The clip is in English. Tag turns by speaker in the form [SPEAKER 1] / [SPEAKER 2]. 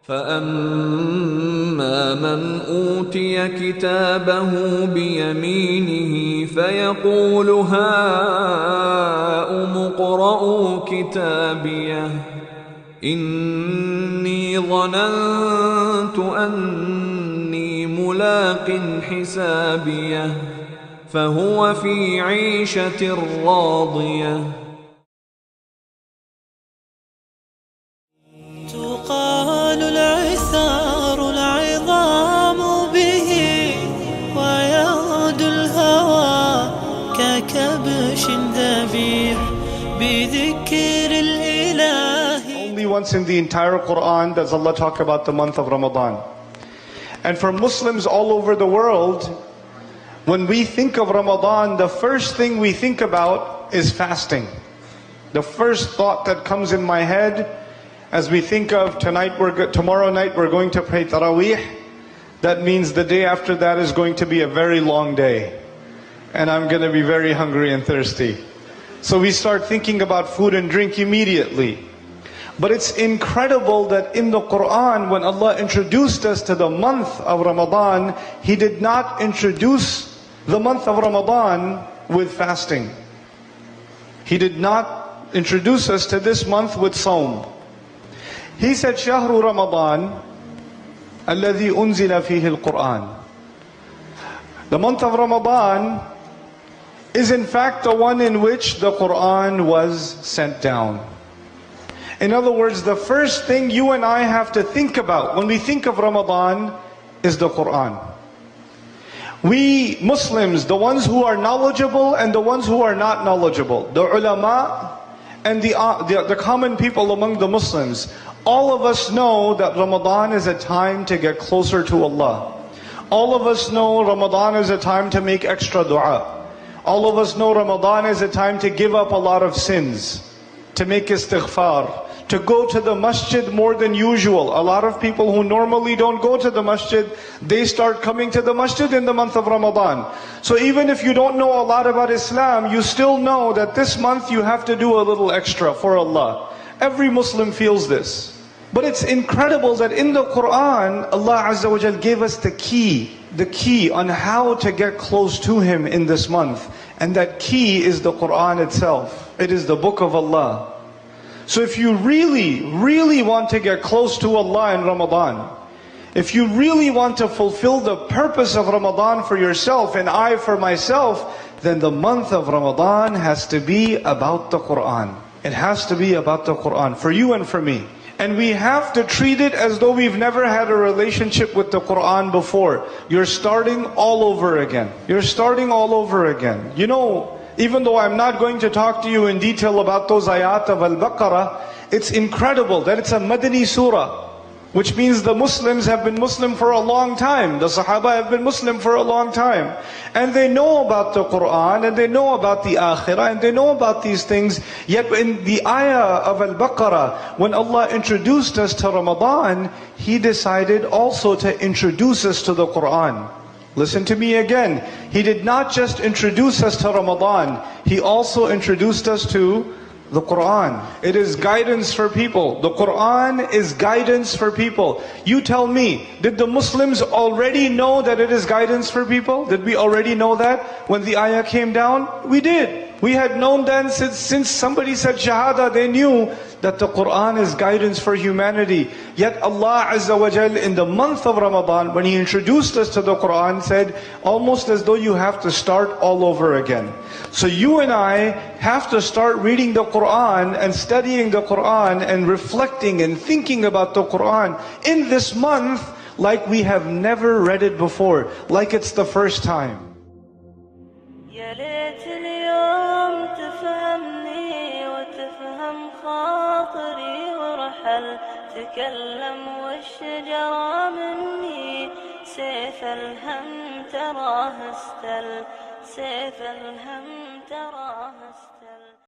[SPEAKER 1] فأما من أوتي كتابه بيمينه فيقول هاؤم اقرءوا كتابيه إني ظننت أني ملاق حسابيه فهو في عيشة راضية.
[SPEAKER 2] تقال العثار العظام به ويغدو الهوى ككبش ذبيح بذكر الإله.
[SPEAKER 3] Only once in the entire Quran does Allah talk about the month of Ramadan. And for Muslims all over the world, when we think of Ramadan, the first thing we think about is fasting. The first thought that comes in my head as we think of tomorrow night we're going to pray Taraweeh, that means the day after that is going to be a very long day. And I'm going to be very hungry and thirsty. So we start thinking about food and drink immediately. But it's incredible that in the Quran, when Allah introduced us to the month of Ramadan, He did not introduce the month of Ramadan with fasting. He did not introduce us to this month with Sawm. He said, Shahru Ramadan, alladhi unzila fihi al-Quran. The month of Ramadan is in fact the one in which the Quran was sent down. In other words, the first thing you and I have to think about when we think of Ramadan is the Quran. We Muslims, the ones who are knowledgeable and the ones who are not knowledgeable, the ulama and the common people among the Muslims, all of us know that Ramadan is a time to get closer to Allah. All of us know Ramadan is a time to make extra dua. All of us know Ramadan is a time to give up a lot of sins, to make istighfar, to go to the masjid more than usual. A lot of people who normally don't go to the masjid, they start coming to the masjid in the month of Ramadan. So even if you don't know a lot about Islam, you still know that this month you have to do a little extra for Allah. Every Muslim feels this. But it's incredible that in the Quran, Allah Azza wa Jal gave us the key on how to get close to Him in this month. And that key is the Quran itself. It is the book of Allah. So if you really, really want to get close to Allah in Ramadan, if you really want to fulfill the purpose of Ramadan for yourself and I for myself, then the month of Ramadan has to be about the Quran. It has to be about the Quran, for you and for me. And we have to treat it as though we've never had a relationship with the Quran before. You're starting all over again. You're starting all over again. You know, even though I'm not going to talk to you in detail about those ayat of Al-Baqarah, it's incredible that it's a Madani surah, which means the Muslims have been Muslim for a long time. The Sahaba have been Muslim for a long time. And they know about the Quran, and they know about the Akhirah, and they know about these things. Yet in the ayah of Al-Baqarah, when Allah introduced us to Ramadan, He decided also to introduce us to the Quran. Listen to me again. He did not just introduce us to Ramadan, He also introduced us to the Quran. It is guidance for people. The Quran is guidance for people. You tell me, did the Muslims already know that it is guidance for people? Did we already know that when the ayah came down? We did. We had known then since somebody said Shahada, they knew that the Quran is guidance for humanity. Yet Allah Azza wa Jal in the month of Ramadan, when He introduced us to the Quran, said almost as though you have to start all over again. So you and I have to start reading the Quran and studying the Quran and reflecting and thinking about the Quran in this month like we have never read it before, like it's the first time.
[SPEAKER 4] تكلم والشجرة مني سيف الهم تراه استل سيف الهم تراه استل